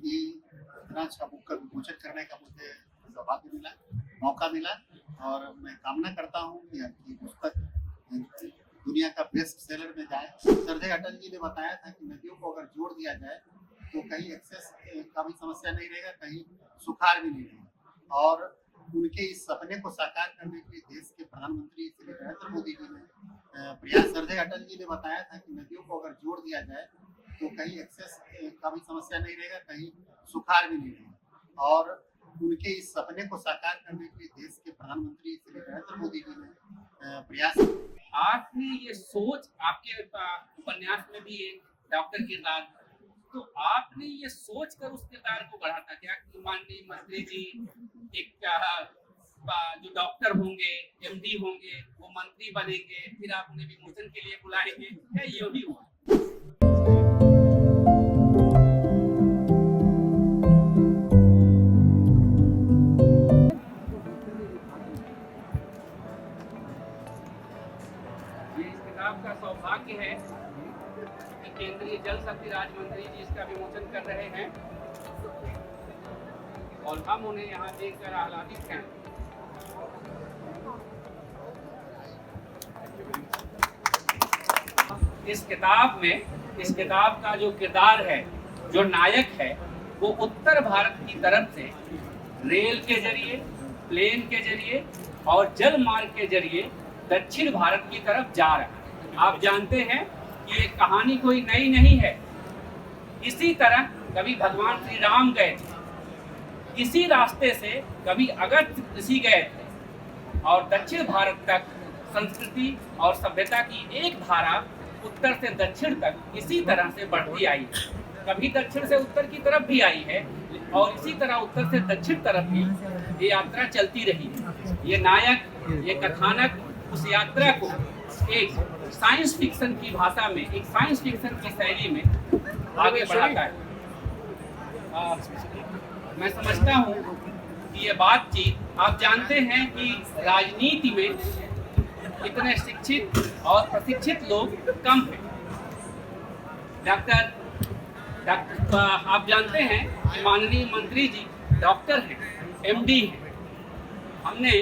कि इतना अच्छा बुक का विमोचन करने का मुझे सौभाग्य मिला, मौका मिला और मैं कामना करता हूँ कि आपकी पुस्तक दुनिया का बेस्ट सेलर में जाए। संजय अटल जी ने बताया था कि नदियों को अगर जोड़ दिया जाए तो कहीं एक्सेस का भी समस्या नहीं रहेगा, कहीं सुखाड़ भी नहीं रहेगा। और उनके इस सपने को साकार करने के लिए देश के प्रधानमंत्री श्री नरेंद्र मोदी जी ने प्रयास संजय अटल जी ने बताया था कि नदियों को अगर जोड़ दिया जाए तो कहीं एक्सेस का भी समस्या नहीं रहेगा, कहीं सुखाड़ भी नहीं रहेगा। और उनके इस सपने को साकार करने के लिए देश के प्रधानमंत्री श्री नरेंद्र मोदी जी ने प्रयास। आपने ये सोच, आपके उपन्यास में भी एक डॉक्टर किरदार, तो आपने ये सोच कर उस किरदार को बढ़ा था क्या कि माननीय मंत्री जी एक जो डॉक्टर होंगे, एमडी होंगे, वो मंत्री बनेंगे, फिर आपने विमोचन के लिए बुलाएंगे, क्या ये भी हुआ? ये इस किताब का सौभाग्य है कि केंद्रीय जल शक्ति राज्य मंत्री जी इसका विमोचन कर रहे हैं और हम उन्हें यहाँ देखकर आह्लादित हैं। इस किताब का जो किरदार है, जो नायक है, वो उत्तर भारत की तरफ से रेल के जरिए, प्लेन के जरिए और जल मार्ग के जरिए दक्षिण भारत की तरफ जा रहा है। आप जानते हैं कि ये कहानी कोई नई नहीं है। इसी तरह कभी भगवान श्री राम गए थे, इसी रास्ते से कभी अगस्त्य ऋषि गए थे और दक्षिण भारत तक संस्कृति और सभ्यता की एक धारा उत्तर से दक्षिण तक इसी तरह से बढ़ती आई है। कभी दक्षिण से उत्तर की तरफ भी आई है और इसी तरह उत्तर से दक्षिण तरफ भी ये यात्रा चलती रही है। ये नायक, ये कथानक उस यात्रा को एक साइंस फिक्शन की भाषा में, एक साइंस फिक्शन की शैली में आगे बढ़ाता है। मैं समझता हूँ कि ये बातचीत, आप जानते हैं कि राजनीति में इतने शिक्षित और प्रशिक्षित लोग कम हैं। डॉक्टर आप जानते हैं कि माननीय मंत्री जी डॉक्टर हैं, एमडी हैं। हमने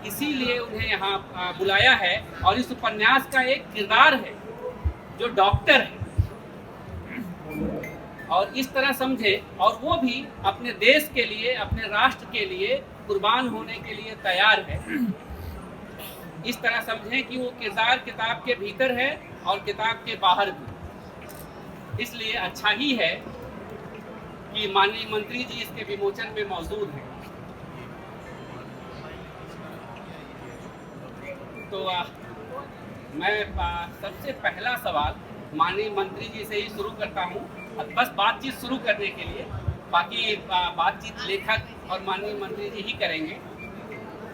इसीलिए उन्हें यहाँ बुलाया है और इस उपन्यास का एक किरदार है जो डॉक्टर है और इस तरह समझे, और वो भी अपने देश के लिए, अपने राष्ट्र के लिए कुर्बान होने के लिए तैयार है। इस तरह समझें कि वो किरदार किताब के भीतर है और किताब के बाहर भी। इसलिए अच्छा ही है कि माननीय मंत्री जी इसके विमोचन में मौजूद हैं। तो मैं सबसे पहला सवाल माननीय मंत्री जी से ही शुरू करता हूँ, बस बातचीत शुरू करने के लिए। बाकी बातचीत लेखक और माननीय मंत्री जी ही करेंगे।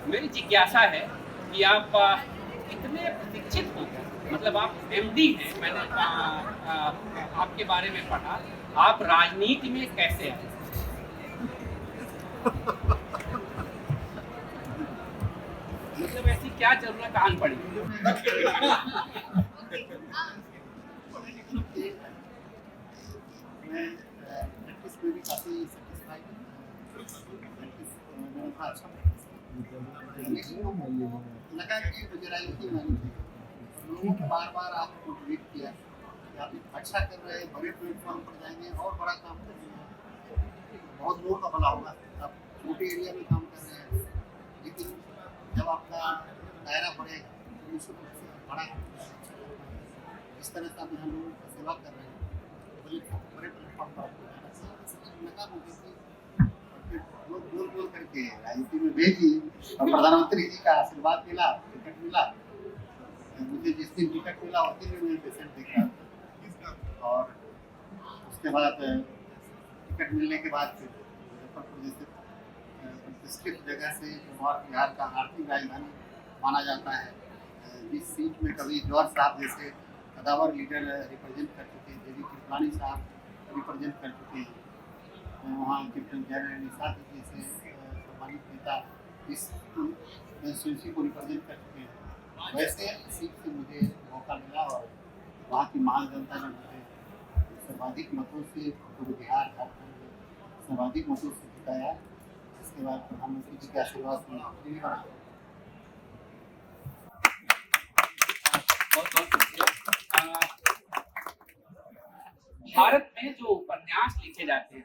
मेरी जिज्ञासा है कि आप इतने प्रशिक्षित हो, मतलब आप एमडी हैं, मैंने आपके बारे में पढ़ा, आप राजनीति में कैसे आए? मतलब ऐसी क्या जरूरत आन पड़ी? मैं प्रैक्टिस में भी काफ़ी सेटिस्फाइड हूँ। अच्छा लगा कि मुझे राजनीति में लोगों को बार बार आपको मोटिवेट किया कि आप अच्छा कर रहे हैं, बड़े प्लेटफॉर्म पर जाएंगे और बड़ा काम करेंगे, बहुत लोगों का भला होगा। आप छोटे एरिया में काम कर रहे हैं, लेकिन जब आपका दायरा बढ़ेगा तो निश्चित रूप से बड़ा इस तरह से आप यहाँ लोगों की सेवा कर रहे हैं, बड़े प्लेटफॉर्म पर आपको जाना चाहिए। लगा मुझे कि लोग बोल बोल करके राजनीति में भेजी और प्रधानमंत्री जी का आशीर्वाद मिला, टिकट मिला। मुझे जिस दिन टिकट मिला उस दिन मैं पेशेंट देख रहा था और उसके बाद टिकट मिलने के बाद मुजफ्फरपुर जैसे प्रतिष्ठित जगह से बिहार का आर्थिक राजधानी माना जाता है, जिस सीट में कभी जौहर साहब जैसे कदावर लीडर रिप्रेजेंट कर चुके हैं, जेबी कृपलानी साहब रिप्रेजेंट कर चुके हैं, वहाँ कैप्टन जयराम निषाद जैसे सम्मानित नेता इस कॉन्स्टिट्यूंसी को रिप्रेजेंट कर चुके हैं। वैसे सीट से मुझे मौका मिला और वहाँ की महान जनता ने मुझे सर्वाधिक मतों से पूरे बिहार झारखंड सर्वाधिक मतों से जिताया। इसके बाद प्रधानमंत्री जी के आशीर्वाद से मंत्री भी बना। बहुत बहुत शुक्रिया। भारत में जो उपन्यास लिखे जाते हैं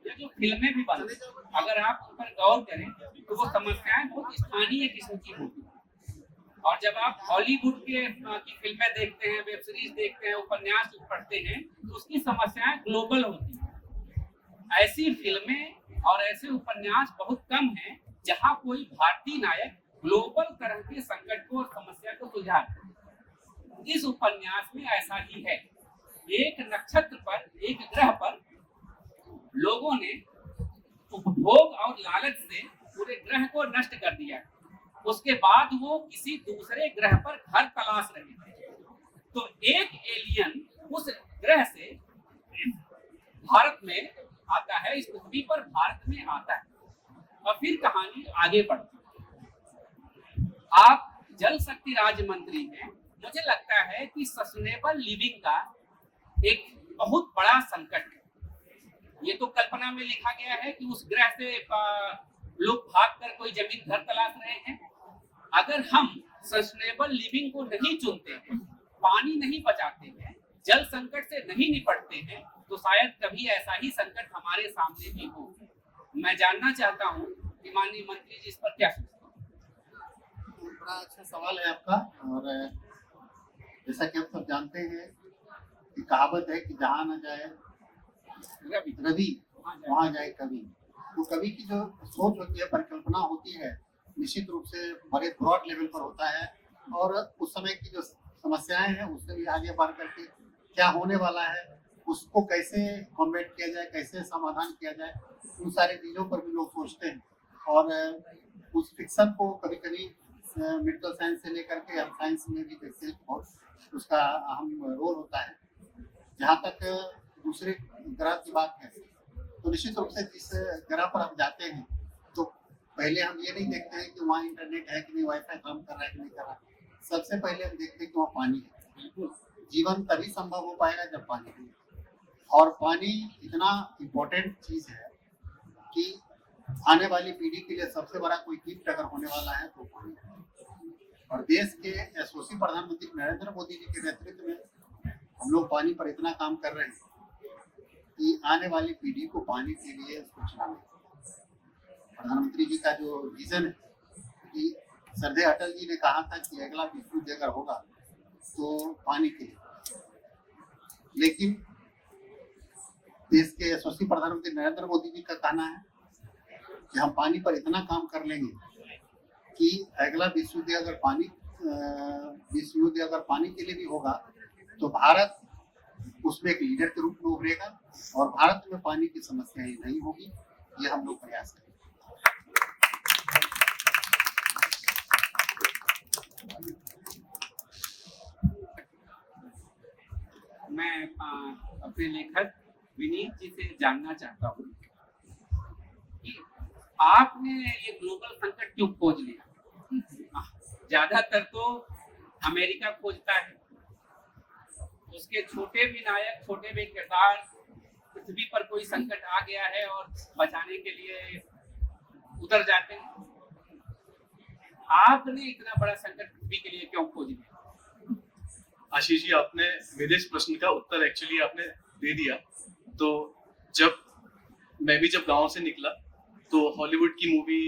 या जो फिल्में भी बनती हैं, अगर आप उन पर गौर करें तो वो समस्याएं बहुत स्थानीय किस्म की होती हैं। और जब आप हॉलीवुड की फिल्में देखते हैं, वेब सीरीज देखते हैं, उपन्यास पढ़ते हैं, तो उसकी समस्याएं ग्लोबल होती हैं। ऐसी फिल्में और ऐसे उपन्यास बहुत कम हैं जहां कोई भारतीय नायक ग्लोबल तरह के संकट को और समस्या को सुलझाए। इस उपन्यास में ऐसा ही है। एक नक्षत्र पर, एक ग्रह पर लोगों ने उपभोग और लालच से पूरे ग्रह को नष्ट कर दिया। उसके बाद वो किसी दूसरे ग्रह पर घर तलाश रहे थे। तो एक एलियन उस ग्रह से भारत में आता है, इस पृथ्वी पर भारत में आता है, और फिर कहानी आगे बढ़ती है। आप जल शक्ति राज्य मंत्री हैं। मुझे लगता है कि सस्टेनेबल लिविंग का एक बहुत बड़ा संकट है। ये तो कल्पना में लिखा गया है कि उस ग्रह से लोग भागकर कोई जमीन घर तलाश रहे हैं। अगर हम सस्टेनेबल लिविंग को नहीं चुनते हैं, पानी नहीं बचाते हैं, जल संकट से नहीं निपटते हैं, तो शायद कभी ऐसा ही संकट हमारे सामने भी हो। मैं जानना चाहता हूँ कि माननीय मंत्री जी इस पर क्या सोचते हैं। बड़ा अच्छा सवाल है आपका। और जैसा कि हम सब जानते हैं कि कहावत है कि जहाँ न जाए रवि वहाँ जाए कवि। तो कवि की जो सोच होती है, परिकल्पना होती है, निश्चित रूप से बड़े ब्रॉड लेवल पर होता है। और उस समय की जो समस्याएं हैं उससे भी आगे बढ़ करके क्या होने वाला है, उसको कैसे कॉम्बेट किया जाए, कैसे समाधान किया जाए, उन सारी चीज़ों पर भी लोग सोचते हैं। और उस फिक्सन को कभी कभी मेडिकल साइंस से लेकर के हम साइंस में भी देखते हैं, बहुत उसका अहम रोल होता है। जहाँ तक दूसरे ग्रह की बात है, तो निश्चित रूप से जिस ग्रह पर हम जाते हैं तो पहले हम ये नहीं देखते हैं कि वहाँ इंटरनेट है कि नहीं, वाईफाई काम कर रहा है कि नहीं कर रहा है। सबसे पहले हम देखते हैं कि वहाँ पानी है। जीवन तभी संभव हो पाएगा जब पानी है। और पानी इतना इम्पोर्टेंट चीज़ है कि आने वाली पीढ़ी के लिए सबसे बड़ा कोई गिफ्ट अगर होने वाला है तो पानी है। और देश के यशस्वी प्रधानमंत्री नरेंद्र मोदी जी के नेतृत्व में हम लोग पानी पर इतना काम कर रहे हैं कि आने वाली पीढ़ी को पानी के लिए सोचना नहीं। प्रधानमंत्री जी का जो विजन है कि श्रद्धेय अटल जी ने कहा था कि अगला विश्व युद्ध अगर होगा तो पानी के लिए, लेकिन देश के यशस्वी प्रधानमंत्री नरेंद्र मोदी जी का कहना है कि हम पानी पर इतना काम कर लेंगे कि अगला विश्व युद्ध अगर पानी के लिए भी होगा तो भारत उसमें एक लीडर के रूप में उभरेगा और भारत में पानी की समस्या ही नहीं होगी। ये हम लोग प्रयास करेंगे। मैं अपने लेखक विनीत जी से जानना चाहता हूँ कि आपने ये ग्लोबल संकट क्यों खोज लिया। ज्यादातर तो अमेरिका खोजता है, उसके छोटे भी नायक, छोटे भी किरदार, पृथ्वी पर कोई संकट आ गया है और बचाने के लिए उतर जाते हैं। आपने इतना बड़ा संकट पृथ्वी के लिए क्यों खोज लिया। आशीष जी, आपने मेरे इस प्रश्न का उत्तर एक्चुअली आपने दे दिया। तो मैं भी जब गांव से निकला तो हॉलीवुड की मूवी,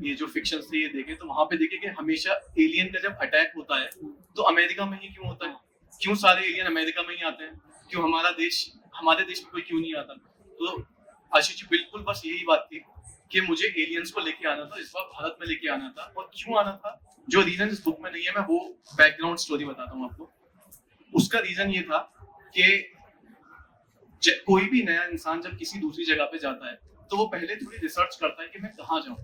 ये जो फिक्शन थे ये देखे, तो वहां पे देखे कि हमेशा एलियन का जब अटैक होता है तो अमेरिका में ही क्यों होता है, क्यों सारे एलियन अमेरिका में ही आते हैं, क्यों हमारे देश में कोई क्यों नहीं आता। तो आशीष जी, बिल्कुल बस यही बात थी कि मुझे एलियंस को लेके आना था, इस बार भारत में लेके आना था। और क्यों आना था, जो रीजन इस बुक में नहीं है, मैं वो बैकग्राउंड स्टोरी बताता हूँ आपको। उसका रीजन ये था कि कोई भी नया इंसान जब किसी दूसरी जगह पे जाता है तो वो पहले थोड़ी रिसर्च करता है कि मैं कहाँ जाऊँ।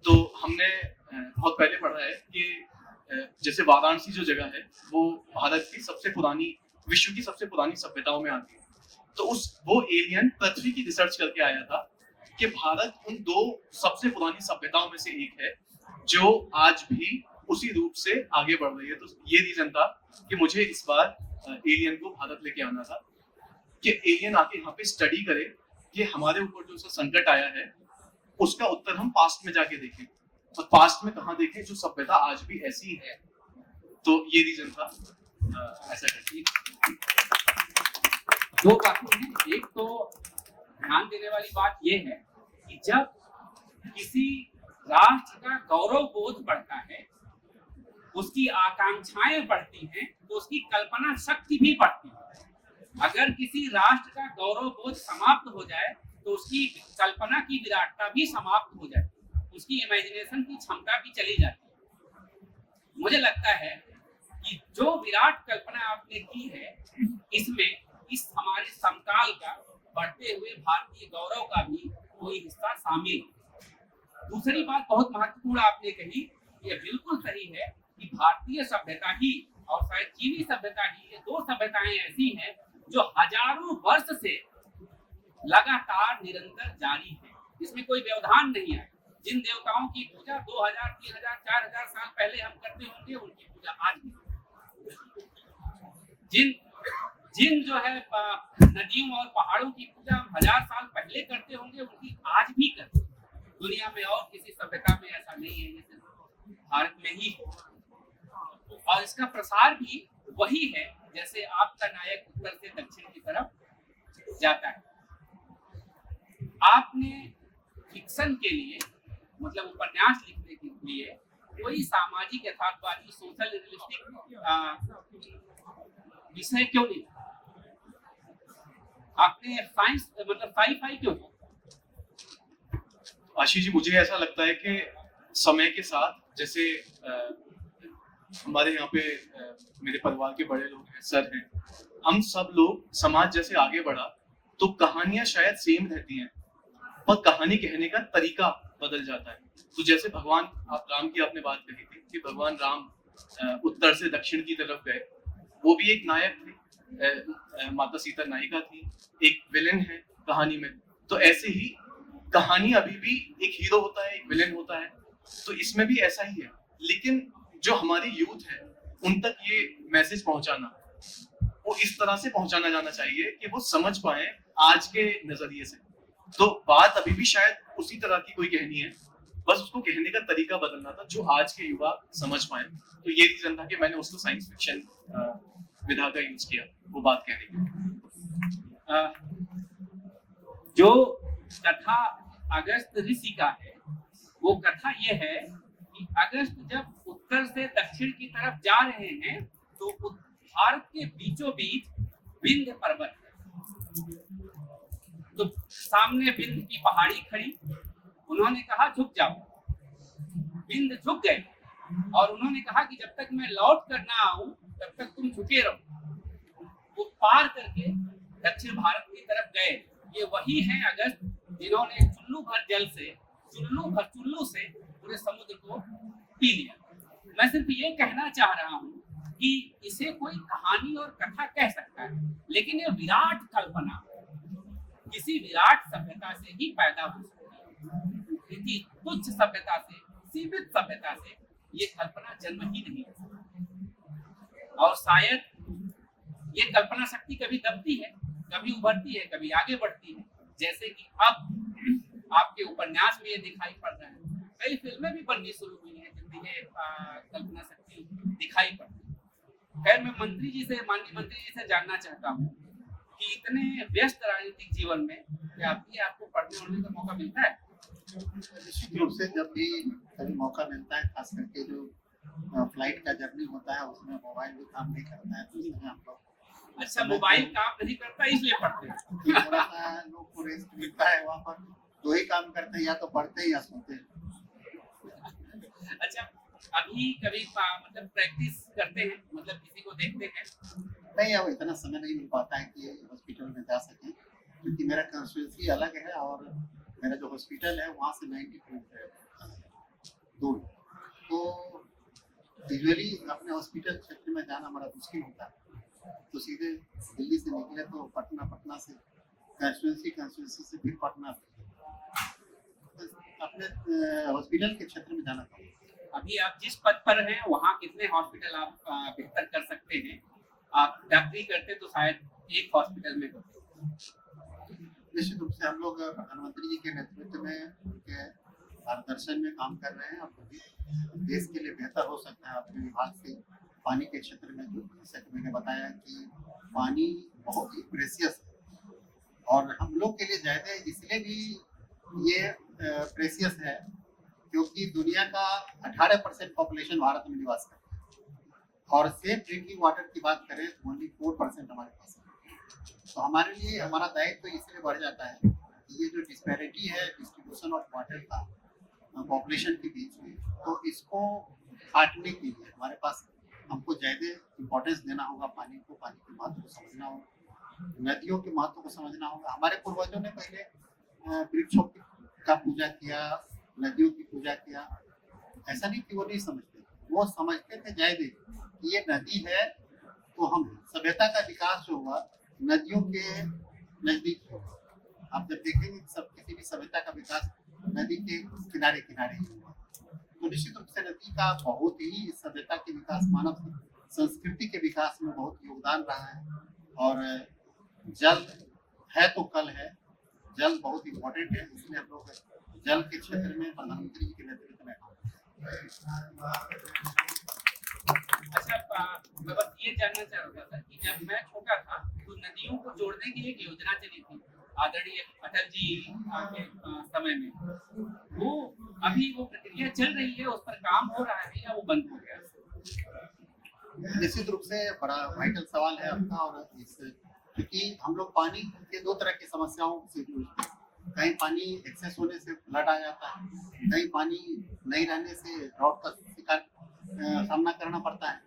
तो हमने बहुत पहले पढ़ा है कि जैसे वाराणसी जो जगह है वो भारत की सबसे पुरानी, विश्व की सबसे पुरानी सभ्यताओं में आती है। तो वो एलियन पृथ्वी की रिसर्च करके आया था कि भारत उन दो सबसे पुरानी सभ्यताओं में से एक है जो आज भी उसी रूप से आगे बढ़ रही है। तो ये रीजन था कि मुझे इस बार एलियन को भारत लेके आना था कि एलियन आके यहाँ पे स्टडी करे कि हमारे ऊपर जो सा संकट आया है उसका उत्तर हम पास्ट में जाके देखें, और पास्ट में कहाँ देखें, जो सभ्यता आज भी ऐसी है। तो ये रीजन था ऐसा करती। दो बातें हैं। एक तो ध्यान देने वाली बात यह है कि जब किसी राष्ट्र का गौरव बोध बढ़ता है, उसकी आकांक्षाएं बढ़ती हैं, तो उसकी कल्पना शक्ति भी बढ़ती है। अगर किसी राष्ट्र का गौरव बोध समाप्त हो जाए तो उसकी कल्पना की विराटता भी समाप्त हो जाती है, उसकी इमेजिनेशन की क्षमता भी चली जाती है। मुझे लगता है कि जो विराट कल्पना आपने की है, इसमें इस हमारे समकाल का बढ़ते हुए भारतीय गौरव का भी कोई हिस्सा शामिल है। दूसरी बात बहुत महत्वपूर्ण आपने कही, ये बिल्कुल सही है कि भारतीय सभ्यता ही और शायद चीनी सभ्यता ही, ये दो सभ्यताएं ऐसी हैं जो हजारों वर्ष से लगातार निरंतर जारी है। इसमें कोई व्यवधान नहीं है। जिन देवताओं की पूजा 2000, 3000, 4000 साल पहले हम करते होंगे, उनकी पूजा आज भी। जिन जो है नदियों और पहाड़ों की पूजा हम 1000 साल पहले करते होंगे, उनकी आज भी करते हैं। दुनिया में और किसी सभ्यता में ऐसा नहीं है, ये सिर्फ भारत में ही है। और इसका प्रसार भी वही है जैसे आपका नायक उत्तर से दक्षिण की तरफ जाता है। आपने फिक्शन के लिए, मतलब उपन्यास लिखने के लिए कोई सामाजिक यथार्थवादी, सोशल रियलिस्टिक विषय क्यों नहीं? आपने साइंस मतलब साई-फाई क्यों? आशीष जी, मुझे ऐसा लगता है कि समय के साथ, जैसे हमारे यहाँ पे मेरे परिवार के बड़े लोग हैं, सर हैं, हम सब लोग समाज जैसे आगे बढ़ा तो कहानियां शायद सेम रहती हैं, पर कहानी कहने का तरीका बदल जाता है। तो जैसे भगवान, आप राम की आपने बात कही थी कि भगवान राम उत्तर से दक्षिण की तरफ गए, वो भी एक नायक थे, माता सीता नायिका थी, एक विलेन है कहानी में। तो ऐसे ही कहानी अभी भी एक हीरो होता है, एक विलेन होता है, तो इसमें भी ऐसा ही है। लेकिन जो हमारी यूथ है, उन तक ये मैसेज पहुंचाना, वो इस तरह से पहुंचाना जाना चाहिए कि वो समझ पाए आज के नजरिए से। तो बात अभी भी शायद उसी तरह की कोई कहनी है, बस उसको कहने का तरीका बदलना था जो आज के युवा समझ पाए। तो ये रीजन था कि मैंने उसको साइंस फिक्शन विधा का यूज किया वो बात कहने के। जो कथा अगस्त ऋषि का है, वो कथा ये है कि अगस्त जब उत्तर से दक्षिण की तरफ जा रहे हैं तो भारत के बीचों बीच विंध्य पर्वत है। तो सामने विंध्य की पहाड़ी खड़ी, उन्होंने कहा झुक जाओ। विंध्य झुक गए और उन्होंने कहा कि जब तक मैं लौट कर ना आऊं तब तक तुम झुके रहो। वो पार करके दक्षिण भारत की तरफ गए। ये वही है अगस्त जिन्होंने चुल्लू भर जल से, चुल्लू से पूरे समुद्र को पी लिया। मैं सिर्फ ये कहना चाह रहा हूँ कि इसे कोई कहानी और कथा कह सकता है, लेकिन ये विराट कल्पना किसी विराट सभ्यता से ही पैदा हो सकती है। किसी तुच्छ सभ्यता से, सीमित सभ्यता से ये कल्पना जन्म ही नहीं है। और शायद ये कल्पना शक्ति कभी दबती है, कभी उभरती है, कभी आगे बढ़ती है। जैसे कि अब आपके उपन्यास में ये दिखाई पड़ रहा है, कई फिल्में भी बननी शुरू हुई हैं जिनमें ये कल्पना शक्ति दिखाई पड़ती है। खैर, मैं माननीय मंत्री जी से जानना चाहता हूँ कि इतने व्यस्त राजनीतिक जीवन में क्या आपको पढ़ने उड़ने का मौका मिलता है? निश्चित रूप से जब भी कभी मौका मिलता है, खास करके जो फ्लाइट का जर्नी होता है उसमें मोबाइल भी काम नहीं करता है, तो इसमें हम लोग अच्छा, मोबाइल काम नहीं करता इसलिए पढ़ते हैं। थोड़ा सा लोग को रेस्ट मिलता है, वहाँ पर दो ही काम करते हैं, या तो पढ़ते हैं या सोते हैं। अच्छा, अभी कभी मतलब प्रैक्टिस करते हैं, मतलब किसी को देखते हैं? नहीं, अब इतना समय नहीं मिल पाता है कि हॉस्पिटल में जा सकें, क्योंकि मेरा कंस्टिट्यूंसी अलग है और मेरा जो हॉस्पिटल है वहाँ से 90 किलोमीटर दूर। तो यूजुअली अपने हॉस्पिटल क्षेत्र में जाना बड़ा मुश्किल होता है, तो सीधे दिल्ली से निकले तो पटना से कंस्टिट्यूंसी से फिर पटना, तो अपने हॉस्पिटल के क्षेत्र में जाना पड़ेगा। अभी आप जिस पद पर हैं वहाँ कितने हॉस्पिटल आप बेहतर कर सकते हैं? आप डॉक्टरी करते तो शायद एक हॉस्पिटल में होते। निश्चित रूप से हम लोग प्रधानमंत्री जी के नेतृत्व में उनके मार्गदर्शन में काम कर रहे हैं और देश के लिए बेहतर हो सकता है अपने विभाग से पानी के क्षेत्र में। जो जैसा कि मैंने बताया कि पानी बहुत ही प्रेशियस है और हम लोग के लिए ज़्यादा इसलिए भी ये प्रेशियस है क्योंकि दुनिया का 18% पॉपुलेशन भारत में निवास करता है और सेफ ड्रिंकिंग वाटर की बात करें तो ओनली 4% हमारे पास है। तो हमारे लिए हमारा दायित्व तो इसलिए बढ़ जाता है कि ये जो डिस्पैरिटी है डिस्ट्रीब्यूशन ऑफ वाटर का पॉपुलेशन के बीच में, तो इसको काटने के लिए हमारे पास हमको ज़्यादा इम्पोर्टेंस देना होगा पानी को, पानी के महत्व को समझना होगा, नदियों के महत्व को समझना होगा। हमारे पूर्वजों ने पहले वृक्षों का पूजा किया, नदियों की पूजा किया। ऐसा नहीं कि वो नहीं समझते, वो समझते थे ज़्यादा कि ये नदी है तो हम सभ्यता का विकास जो हुआ नदियों के नजदीक हुआ। आप जब देखेंगे सब किसी भी सभ्यता का विकास नदी के किनारे किनारे ही हुआ। तो निश्चित रूप से नदी का बहुत ही सभ्यता के विकास, मानव संस्कृति के विकास में बहुत योगदान रहा है। और जल है तो कल है, जल बहुत इम्पोर्टेंट है, इसलिए हम लोग जल के क्षेत्र में प्रधानमंत्री जी के नेतृत्व में अच्छा, मैं बस ये जानना चाह रहा था कि जब मैं छोटा था तो नदियों को जोड़ने की एक योजना चली थी आदरणीय अटल जी के समय में। वो अभी वो प्रक्रिया चल रही है, उस पर काम हो रहा है या वो बंद हो गया? निश्चित रूप से बड़ा वाइटल सवाल है आपका। और इस क्योंकि हम लोग पानी के दो तरह की समस्याओं से जूझते हैं। कहीं पानी एक्सेस होने से फ्लड आ जाता है, कहीं पानी नहीं रहने से ड्राउट का शिकार सामना करना पड़ता है।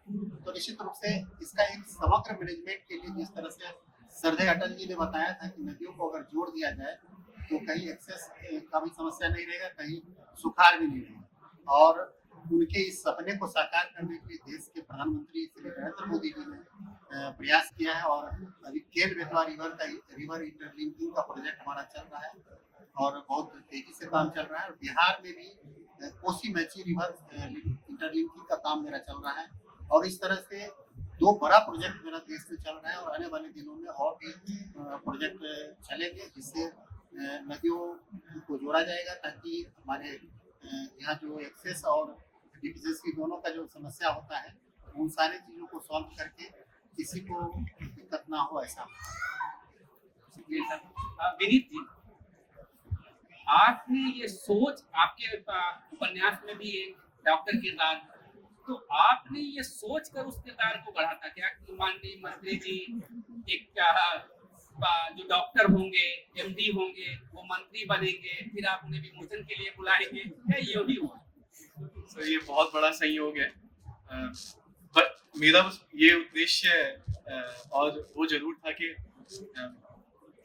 तो निश्चित रूप से इसका एक समग्र मैनेजमेंट के लिए जिस तरह से श्रद्धेय अटल जी ने बताया था कि नदियों को अगर जोड़ दिया जाए तो कहीं एक्सेस का भी समस्या नहीं रहेगा, कहीं सुखाड़ भी नहीं रहेगा। और उनके इस सपने को साकार करने के लिए देश के प्रधानमंत्री श्री नरेंद्र मोदी जी ने प्रयास किया है। और अभी केन बेतवा रिवर इंटरलिंकिंग का प्रोजेक्ट हमारा चल रहा है और बहुत तेजी से काम चल रहा है। और बिहार में भी कोसी मैची रिवर इंटरलिंकिंग का काम मेरा चल रहा है। और इस तरह से दो बड़ा प्रोजेक्ट मेरा देश में चल रहा है और आने वाले दिनों में और भी प्रोजेक्ट चलेंगे जिससे नदियों को जोड़ा जाएगा ताकि हमारे यहाँ जो एक्सेस और डिफिशिएंसी दोनों का जो समस्या होता है उन सारी चीज़ों को सॉल्व करके किसी को दिक्कत ना हो, ऐसा। विनीत जी, आपने ये सोच, आपके उपन्यास में भी एक डॉक्टर किरदार, तो आपने ये सोच कर उस किरदार को बढ़ा था क्या कि माननीय मंत्री जी एक जो डॉक्टर होंगे, एमडी होंगे, वो मंत्री बनेंगे, फिर आप उन्हें विमोचन के लिए बुलाएंगे, क्या ये भी हुआ? सर ये बहुत बड़ा संयोग है। पर मेरा बस ये उद्देश्य और वो जरूर था कि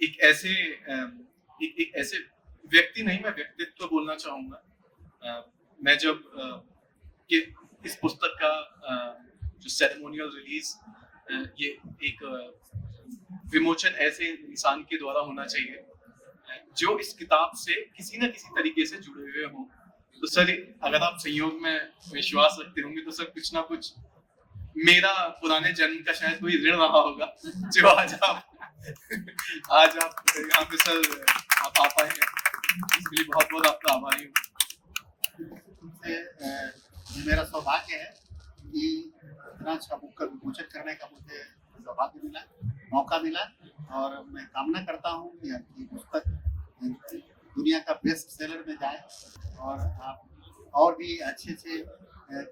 एक ऐसे व्यक्ति नहीं, मैं व्यक्तित्व बोलना चाहूँगा। मैं जब कि इस पुस्तक का जो सेरेमोनियल रिलीज, ये एक विमोचन ऐसे इंसान के द्वारा होना चाहिए जो इस किताब से किसी न किसी तरीके से जुड़े हुए हों। तो सर अगर आप संयोग में विश्वास रखते होंगे तो सर कुछ ना कुछ मेरा पुराने जन्म का शायद कोई ऋण रहा होगा जो आज आप यहाँ पे सर आप आ पाए हैं। इसके लिए बहुत बहुत आपका आभारी हूँ। मेरा सौभाग्य है कि इतना अच्छा बुक का विमोचन करने का मुझे सौभाग्य मिला, मौका मिला। और मैं कामना करता हूँ कि आपकी पुस्तक दुनिया का बेस्ट सेलर में जाए और आप और भी अच्छे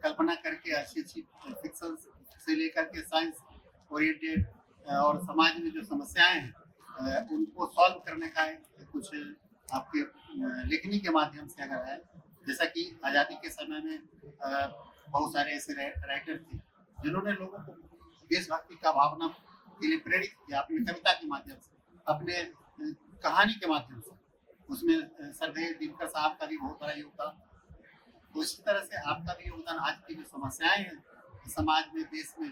कल्पना करके अच्छी फिक्शन से लेकर के साइंस ओरिएंटेड और समाज में जो समस्याएं हैं उनको सॉल्व करने का कुछ आपके लेखनी के माध्यम से अगर है। जैसा कि आज़ादी के समय में बहुत सारे ऐसे राइटर थे जिन्होंने लोगों को देशभक्ति का भावना के लिए प्रेरित किया अपनी कविता के माध्यम से, अपने कहानी के माध्यम से। उसमें श्रद्धेय दिनकर साहब का भी बहुत बड़ा योगदान। तो इसी तरह से आपका भी योगदान आज की जो समस्याएं हैं समाज में, देश में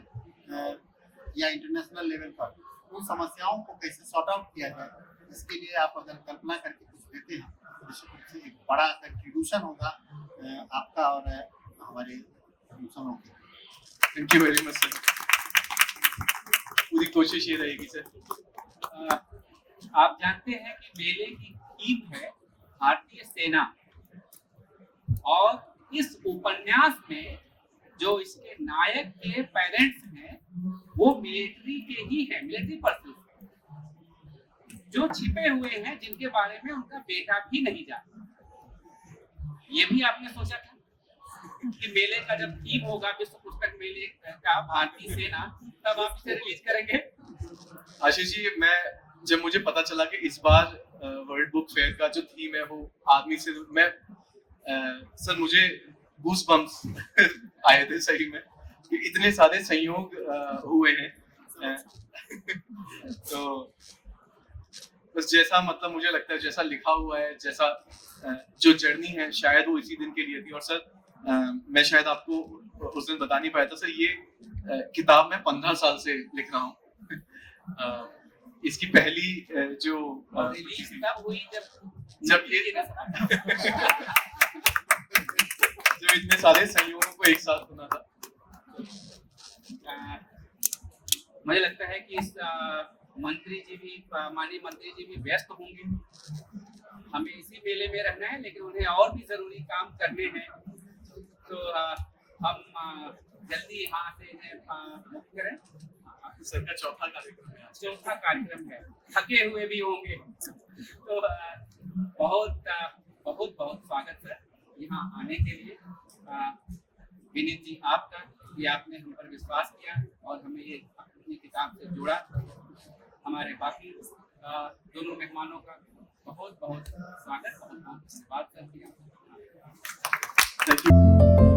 या इंटरनेशनल लेवल पर, उन समस्याओं को कैसे सॉर्ट आउट किया जाए, इसके लिए आप अगर कल्पना करके कुछ देते हैं तो निश्चित रूप से एक बड़ा कंट्रीब्यूशन होगा आपका और हमारे सुनों के। Thank you very much sir. पूरी कोशिश ये रहेगी सर। आप जानते हैं कि मेले की थीम है भारतीय सेना, और इस उपन्यास में जो इसके नायक के पेरेंट्स हैं वो मिलिट्री के ही हैं, मिलिट्री पर्सन जो छिपे हुए हैं, जिनके बारे में उनका बेटा भी नहीं जानता। ये भी आपने सोचा था कि मेले का जब थीम होगा विश्व पुस्तक मेले का भारतीय सेना, तब आप इसे रिलीज करेंगे? आशीष जी, जब मुझे पता चला कि इस बार वर्ल्ड बुक फेयर का जो थीम है वो आदमी से, सर मुझे गूस बम्स आए थे सही में कि इतने सारे संयोग हुए हैं। तो बस जैसा मतलब मुझे लगता है जैसा लिखा हुआ है, जैसा जो जर्नी है शायद वो इसी दिन के लिए थी। और सर मैं शायद आपको उस दिन बता नहीं पाया था सर, ये किताब मैं 15 साल से लिख रहा हूँ। इसकी पहली जो रिलीज तब हुई जब ये जब इतने सारे संयोगों को एक साथ होना था। मुझे लगता है कि इस मंत्री जी भी, माननीय मंत्री जी भी व्यस्त होंगे। हमें इसी मेले में रहना है, लेकिन उन्हें और भी जरूरी काम करने हैं। तो हम जल्दी यहाँ से मुक्त करें। सर का चौथा कार्यक्रम है, चौथा कार्यक्रम है, थके हुए भी होंगे। तो बहुत बहुत बहुत स्वागत है यहाँ आने के लिए। विनीत जी आपका, कि आपने हम पर विश्वास किया और हमें ये अपनी किताब से जोड़ा। हमारे बाकी दोनों मेहमानों का बहुत बहुत स्वागत, बहुत बहुत धन्यवाद करती हूँ। Thank you.